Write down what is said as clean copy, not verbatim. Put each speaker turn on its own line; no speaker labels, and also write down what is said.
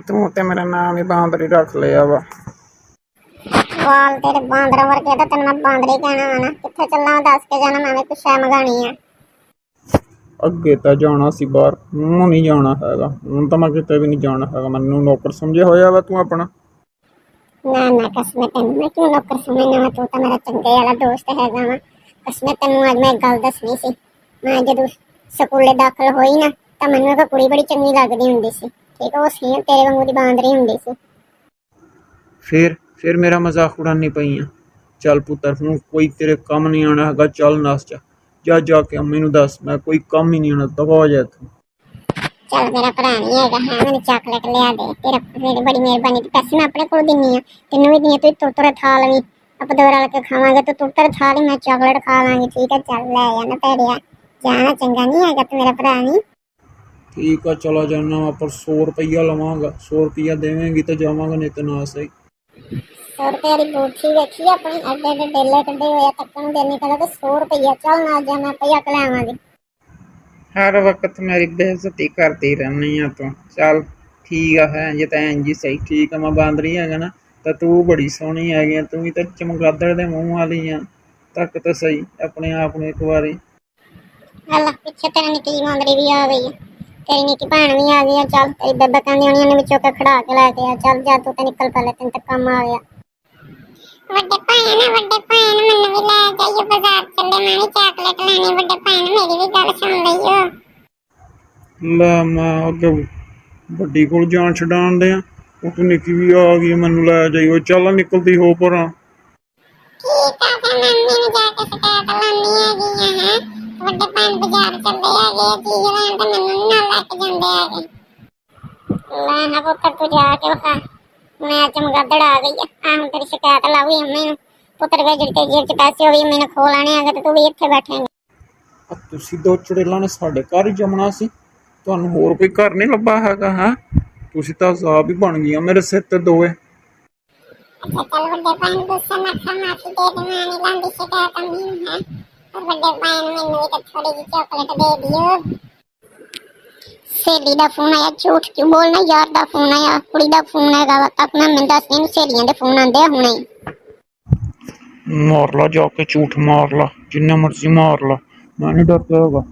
ਤੂੰ ਤੇ ਮੇਰਾ ਨਾਮ ਹੀ ਬਾਂਦਰੀ ਰੱਖ ਲਿਆ ਵਾ।
ਵਾਲ ਤੇਰੇ ਬਾਂਦਰਾਂ ਵਰਗੇ ਤਾਂ ਤੈਨੂੰ ਮੈਂ ਬਾਂਦਰੀ ਕਹਿਣਾ ਵਾ ਨਾ। ਕਿੱਥੇ ਚੱਲਾਂ ਦੱਸ ਕੇ ਜਾਣਾ, ਮੈਂ ਵੀ ਕੁਛ ਸ਼ੈ ਮੰਗਾਣੀ ਆ।
ਅੱਗੇ ਤਾਂ ਜਾਣਾ ਸੀ ਬਾਹਰ, ਹੁਣ ਨਹੀਂ ਜਾਣਾ ਹੈਗਾ। ਹੁਣ ਤਾਂ ਮੈਂ ਕਿਤੇ ਵੀ ਨਹੀਂ ਜਾਣਾ ਹੈਗਾ। ਮੈਨੂੰ ਨੌਕਰ ਸਮਝਿਆ ਹੋਇਆ ਵਾ ਤੂੰ ਆਪਣਾ।
ਨਾ ਕਸਮੇ ਤੈਨੂੰ ਮੈਂ ਕਿਉਂ ਨੌਕਰ ਸਮਝਣਾ ਵਾ, ਤੂੰ ਤਾਂ ਮੇਰਾ ਚੰਗੇ ਵਾਲਾ ਦੋਸਤ ਹੈਗਾ ਵਾ। ਕਸਮੇ ਤੈਨੂੰ ਅੱਜ ਮੈਂ ਇੱਕ ਗੱਲ ਦੱਸਣੀ ਸੀ। ਮੈਂ ਜਦੋਂ ਸਕੂਲੇ ਦਾਖਲ ਹੋਈ ਨਾ ਤਾਂ ਮੈਨੂੰ ਇੱਕ ਕੁੜੀ ਬੜੀ ਚੰਗੀ ਲੱਗਦੀ ਹੁੰਦੀ ਸੀ। ਠੀਕ ਆ, ਉਹ ਸੀ ਤੇਰੇ ਵਾਂਗੂ ਦੀ ਬਾਂਦਰੀ ਹੁੰਦੀ ਸੀ।
ਫਿਰ ਮੇਰਾ ਮਜ਼ਾਕ ਉਡਾਨੀ ਪਈ ਆ। ਚੱਲ ਪੁੱਤਰ, ਹੁਣ ਕੋਈ ਤੇਰੇ ਕੰਮ ਨਹੀਂ ਆਉਣਾ ਹੈਗਾ। ਚੱਲ ਨੱਸ ਜਾ ਕੇ ਅੰਮੀ ਨੂੰ ਦੱਸ, ਮੈਂ ਕੋਈ ਕੰਮ ਹੀ ਨਹੀਂ ਆਉਣਾ। ਦਫਾ ਹੋ ਜਾ ਇੱਥੋਂ।
ਚੱਲ ਮੇਰਾ ਭਰਾ ਨਹੀਂ ਹੈਗਾ ਹੈ, ਮੈਨੂੰ ਚਾਕਲੇਟ ਲਿਆ ਦੇ। ਤੇਰੀ ਬੜੀ ਮਿਹਰਬਾਨੀ। ਤੇ ਪੈਸੇ ਮੈਂ ਆਪਣੇ ਕੋਲ ਦਿੰਨੀ ਆ, ਤੈਨੂੰ ਵੀ ਦਿੰਨੀ ਆ। ਤੂੰ ਤੁਰ ਖਾ ਲਵੀਂ, ਆਪਾਂ ਦੋ ਰਲ ਕੇ ਖਾਵਾਂਗੇ। ਤੂੰ ਤੁਰ ਖਾ ਲਈ, ਮੈਂ ਚਾਕਲੇਟ ਖਾ ਲਾਂਗੀ। ਠੀਕ ਹੈ, ਚੱਲ ਲੈ ਜਾਣਾ ਭੈੜਿਆ। ਜਾਣਾ ਚੰਗਾ ਨਹੀਂ ਹੈਗਾ, ਤੂੰ ਮੇਰਾ ਭਰਾ ਨਹੀਂ।
ਠੀਕ ਆ, ਚਲਾ ਜਾਣਾ ਵਾ, ਪਰ 100 ਰੁਪਈਆ ਲਵਾਂਗਾ। 100 ਰੁਪਈਆ ਦੇਵੇਂਗੀ ਤਾਂ ਜਾਵਾਂਗਾ, ਨਹੀਂ ਤਾਂ ਨਾ ਸਹੀ।
100 ਰੁਪਏ ਵਾਲੀ ਬੂਥੀ ਵੇਖੀ ਆਪਣੀ, ਐਡੇ ਡੇਲੇ ਕੱਢੇ ਹੋਏ ਆ, ਤੱਕਣ ਨੂੰ ਦੇਣੀ ਕਹਿੰਦਾ ਤੇ 100 ਰੁਪਈਆ। ਚੱਲ ਨਾ ਜਾ, ਮੈਂ ਪਈਆ ਲੈ ਆਵਾਂਗੀ।
ਹਰ ਵਕਤ ਮੇਰੀ ਬੇਇੱਜ਼ਤੀ ਕਰਦੀ ਰਹਿੰਦੀ ਆ ਤੂੰ। ਚੱਲ ਠੀਕ ਆ, ਹੈ ਜੇ ਤਾਂ ਇੰਝ ਹੀ ਸਹੀ। ਠੀਕ ਆ, ਮੈਂ ਬਾਂਦਰੀ ਹੈਗਾ ਨਾ, ਤਾਂ ਤੂੰ ਬੜੀ ਸੋਹਣੀ ਹੈਗੀ ਆ। ਤੂੰ ਵੀ ਤਾਂ ਚਮਗਾਦੜ ਦੇ ਮੂੰਹ ਵਾਲੀ ਆ। ਤੱਕ ਤਾਂ ਸਹੀ ਆਪਣੇ ਆਪ ਨੂੰ ਇੱਕ ਵਾਰੀ।
ਅੱਲਾ ਪਿੱਛੇ ਤੇਰੀ ਨਿੱਕੀ ਬਾਂਦਰੀ ਵੀ ਆ ਗਈ ਆ, ਤੇਰੀ ਨਿੱਕੀ ਭੈਣ ਵੀ ਆ ਗਈ ਆ। ਚੱਲ ਤੇਰੀ ਬੇਬੇ ਕਹਿੰਦੀ ਹੋਣੀ ਉਹਨੇ ਵਿੱਚੋਂ ਕੇ ਖੜਾ ਕੇ ਲੈ ਕੇ ਆ। ਚੱਲ ਜਾ ਤੂੰ ਤੇ ਨਿਕਲ ਪਹਿਲੇ, ਤੈਨੂੰ ਤਾਂ ਕੰਮ ਆ ਗਿਆ। ਵੱਡੇ ਭੈਣ ਮੈਨੂੰ ਵੀ ਲੈ ਜਾਈਓ ਬਾਜ਼ਾਰ ਚੱਲੇ, ਮੈਂ ਵੀ ਚਾਕਲੇਟ ਲੈਣੀ। ਵੱਡੇ ਭੈਣ ਮੇਰੀ ਵੀ ਗੱਲ ਸੁਣ ਲਈਓ।
ਲੈ, ਮੈਂ ਅੱਗੇ ਵੱਡੀ ਕੋਲ ਜਾਨ ਛਡਾਣ ਡਿਆ, ਉਹ ਤੂੰ ਨਿੱਕੀ ਵੀ ਆ ਗਈ ਮੈਨੂੰ ਲੈ ਜਾਈਓ। ਚੱਲ ਨਿਕਲਦੀ ਹੋ ਪਰਾਂ।
ਠੀਕ ਆ, ਫਿਰ ਮੰਮੀ ਨੂੰ ਜਾ ਕੇ ਸ਼ਿਕਾਇਤ ਲਾਉਣੀ ਹੈਗੀ ਆ। ਹੈ ਵੱਡੇ ਭੈਣ ਬਾਜ਼ਾਰ ਚੱਲੇ ਹੈਗੇ ਆ ਚੀਜ਼ ਲੈਣ, ਤੇ ਮੈਨੂੰ ਨਾਲ ਲੈ ਕੇ ਜਾਂਦੇ ਹੈਗੇ। ਲੈ ਹਾਂ ਪੁੱਤਰ, ਤੂੰ ਜਾ ਕੇ ਵਿਖਾ। ਮੈਂ ਚਮਗਾਦੜ ਆ ਗਈ ਆ। ਹੁਣ ਤੇਰੀ ਸ਼ਿਕਾਇਤ ਲਾਉਗੀ ਅੰਮੀ ਨੂੰ। ਪੁੱਤਰ ਵੇ ਜਿਹੜੇ ਜੇਬ ਚ ਪੈਸੇ ਹੋਵੇ ਮੈਨੂੰ ਖੋ ਲੈਣੇ ਹੈਗੇ, ਤੇ ਤੂੰ ਵੀ ਇੱਥੇ ਬੈਠੇਂਗਾ।
ਤੁਸੀਂ ਦੋ ਚੜੇਲਾਂ ਨੇ ਸਾਡੇ ਘਰ ਹੀ ਜੰਮਣਾ ਸੀ। ਤੁਹਾਨੂੰ ਹੋਰ ਕੋਈ ਘਰ ਨਹੀਂ ਲੱਭਾ ਹੈਗਾ ਹੈ? ਤੁਸੀਂ ਤਾਂ ਆਜ਼ਾਬ ਹੀ ਬਣ ਗਈਆਂ ਮੇਰੇ ਸਿਰ ਤੇ ਦੋਵੇਂ।
ਅੱਛਾ ਚੱਲ ਵੱਡੇ ਭਾਈ ਨੂੰ ਗੁੱਸਾ ਨਾ ਖਾ, ਮਾਫੀ ਦੇ ਦੇ। ਮੈਂ ਨਹੀਂ ਲਾਂਦੀ ਸ਼ਿਕਾਇਤ ਅੰਮੀ ਨੂੰ। ਹੈ ਪਰ ਵੱਡੇ ਭਾਈ ਨੂੰ ਮੈਨੂੰ ਵੀ ਤਾਂ ਥੋੜੀ ਜਿਹੀ ਚਾਕਲੇਟ ਦੇ ਦਿਓ। ਸਹੇਲੀ ਦਾ ਫੋਨ ਆਇਆ। ਝੂਠ ਕਿਉਂ ਬੋਲਣਾ, ਯਾਰ ਦਾ ਫੋਨ ਆਇਆ, ਕੁੜੀ ਦਾ ਫੋਨ ਹੈਗਾ ਵਾ। ਤੱਕ ਨਾ ਮੈਨੂੰ ਦੱਸ ਇਹਨੂੰ, ਸਹੇਲੀਆਂ ਦੇ ਫੋਨ ਆਉਂਦੇ ਆ ਹੁਣੇ।
ਮਾਰ ਲਾ ਜਾ ਕੇ, ਝੂਠ ਮਾਰ ਲਾ, ਜਿੰਨਾ ਮਰਜ਼ੀ ਮਾਰ ਲਾ, ਮੈਂ ਨਹੀਂ ਡਰਦਾ ਹੈਗਾ।